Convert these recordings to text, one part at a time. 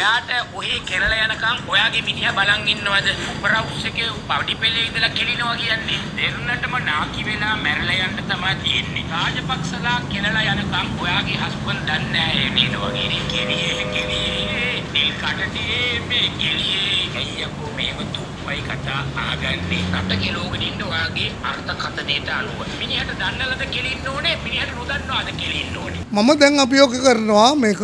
ඔයාට ඔහේ කෙරළ යනකම් ඔයාගේ මිනිහා බලන් ඉන්නවද? උපරවුස් එකේ පඩි පෙළේ ඉඳලා කෙලිනවා කියන්නේ. දෙන්නටම නාකි වෙලා මැරලා යන්න තමයි තියෙන්නේ. රාජපක්ෂලා කෙරළ යනකම් ඔයාගේ හස්බන්ඩ් දන්නේ නැහැ නේද වගේ කෙලියේ. නිල් කටටේ මේ කෙලියේ අයියෝ මේව තුප්පයි කතා ආගන්නේ. රට කෙලෝගෙන ඉන්න ඔයාගේ අර්ථකථනයට අනුව. මිනිහට දන්නලද කෙලින්න ඕනේ, මිනිහට නොදන්නවද කෙලින්න ඕනේ. මම දැන් අභියෝග කරනවා මේක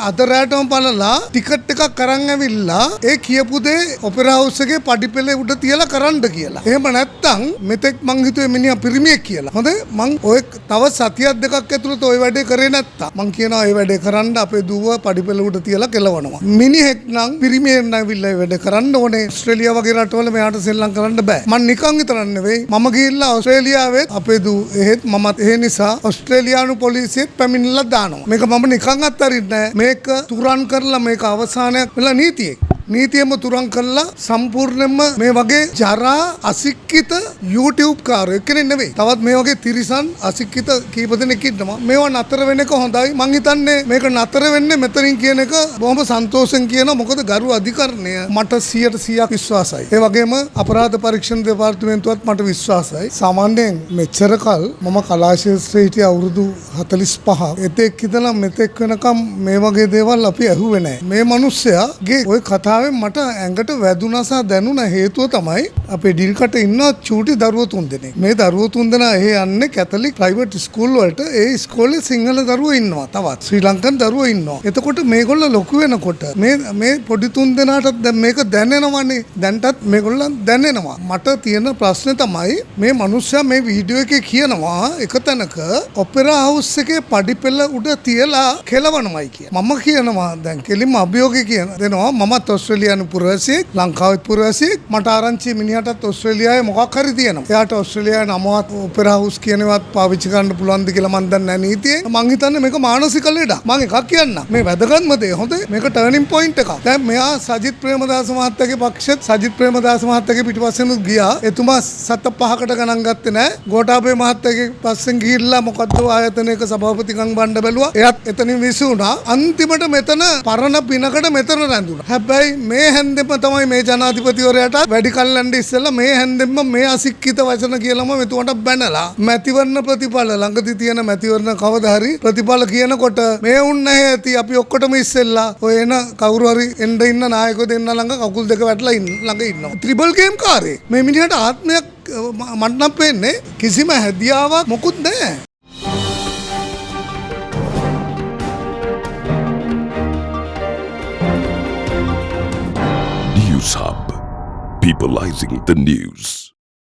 අද රැටම බලලා ටිකට් එකක් අරන් ඇවිල්ලා ඒ කියපු දේ ඔපෙරා හවුස් එකේ පඩිපෙළේ උඩ තියලා කරන්න කියලා. එහෙම නැත්තම් මෙතෙක් මං හිතුවේ මිනිහා පිරිමියෙක් කියලා. හොඳ මං ඔය තව සතියක් දෙකක් ඇතුළත ওই වැඩේ කරේ නැත්තම් මං කියනවා ඒ වැඩේ කරන්න අපේ දුව පඩිපෙළ උඩ තියලා කෙලවනවා. මිනිහෙක් නම් පිරිමියෙක් නම් ඇවිල්ලා ඒ වැඩේ කරන්න ඕනේ. ඕස්ට්‍රේලියාව වගේ රටවල මෙයාට සෙල්ලම් කරන්න බෑ. මං නිකන් විතරක් නෙවෙයි මම ගිහිල්ලා ඕස්ට්‍රේලියාවේ අපේ දුව එහෙත් මමත් ඒ නිසා ඕස්ට්‍රේලියානු පොලිසියෙත් පැමිණිලා දානවා. මේක මම නිකන් අත්හරින්නේ නැහැ. මේක තුරන් කරලා මේක අවසානයක් වෙලා නීතියේ. නීතියම තුරන් කරලා සම්පූර්ණයෙන්ම මේ වගේ ජරා අසික්කිත YouTube කාරයෙක් කෙනෙක් නෙවෙයි. තවත් මේ වගේ තිරිසන් අසික්කිත කීප දෙනෙක් ඉන්නවා. මේවා නතර වෙන එක හොඳයි. මං හිතන්නේ මේක නතර වෙන්නේ මෙතනින් කියන එක බොහොම සන්තෝෂෙන් කියනවා. මොකද ගරු අධිකරණය මට 100% විශ්වාසයි. ඒ වගේම අපරාධ පරීක්ෂණ දෙපාර්තමේන්තුවත් මට විශ්වාසයි. සාමාන්‍යයෙන් මෙච්චර කල් මම කලා ශාස්ත්‍රයේ හිටිය අවුරුදු 45ක් එතෙක් ඉඳලා මෙතෙක් වෙනකම් මේ වගේ දේවල් අපි ඇහුවේ නැහැ. මේ මිනිස්සයාගේ ওই කතාවෙන් මට ඇඟට වැදුනා සහ දැනුණ හේතුව තමයි අපේ ඩිල්කට ඉන්න චූටි දරුවෝ 3 දෙනෙක්. මේ දරුවෝ 3 දෙනා එහෙ යන්නේ කැතලික් ප්‍රයිවට් ස්කූල් වලට. ඒ ඉස්කෝලේ සිංහල දරුවෝ ඉන්නවා. තවත් ශ්‍රී ලංකන් දරුවෝ ඉන්නවා. එතකොට මේගොල්ලෝ ලොකු වෙනකොට මේ පොඩි 3 දෙනාටත් දැන් මේක දැනෙනවනේ. දැන්ටත් මේගොල්ලන් දැනෙනවා. මට තියෙන ප්‍රශ්නේ තමයි මේ මිනිස්සයා මේ වීඩියෝ එකේ කියනවා එක තැනක ඔපෙරා හවුස් එකේ පඩිපෙළ උඩ තියලා කෙලවනමයි කිය. මම කියනවා දැන් කෙලින්ම අභියෝගය කියන දෙනවා. මමත් ඕස්ට්‍රේලියානු පුරවැසියෙක්, ලංකාවේ පුරවැසියෙක්. මට ආරංචි මිනිහටත් ඕස්ට්‍රේලියාවේ මොකක් හරි තියෙනවා. එයාට ඕස්ට්‍රේලියාවේ නමවත් ඔපෙරා හවුස් කියනවත් පාවිච්චි කරන්න පුළුවන්ද කියලා මන් දන්නේ නැහැ නීතියේ. මං හිතන්නේ මේක මානසික ලෙඩක්. මං එකක් කියන්නම්. මේ වැදගත්ම දේ හොඳේ මේක ටර්නින් පොයින්ට් එකක්. දැන් මෙයා සජිත් ප්‍රේමදාස මහත්තයාගේ පක්ෂෙත් සජිත් ප්‍රේමදාස මහත්තයාගේ පිටිපස්සෙන් ගියා. එතුමා 7-5කට ගණන් ගත්තේ නැහැ. ගෝඨාභය මහත්තයාගේ පස්සෙන් ගිහිල්ලා මොකද්ද ආයතනයක සභාපතිකම් බණ්ඩ බැලුවා. එයාත් එතනින් විසුණා. අන්තිමට මෙතන පරණ පිනකට මෙතන රැඳුණා. හැබැයි මේ හැන්දෙම තමයි මේ ජනාධිපතිවරයාට වැඩි කල්ලන්ඩ ඉස්සෙල්ලා මේ හැන්දෙම මේ අසික්කිත වචන කියලාම මෙතුමට බැනලා මැතිවරණ ප්‍රතිඵල ළඟදී තියෙන මැතිවරණ කවදා හරි ප්‍රතිඵල කියනකොට මේ උන් නැහැ ඇති අපි ඔක්කොටම ඉස්සෙල්ලා ඔය එන කවුරු හරි එන්න ඉන්න නායකයෝ දෙන්න ළඟ කකුල් දෙක වැටලා ළඟ ඉන්නවා. ත්‍රිබල් ගේම් කාරේ. මේ මිනිහට ආත්මයක් මට නම් පේන්නේ කිසිම හැදියාවක් මොකුත් නැහැ. News Hub, peopleizing the news.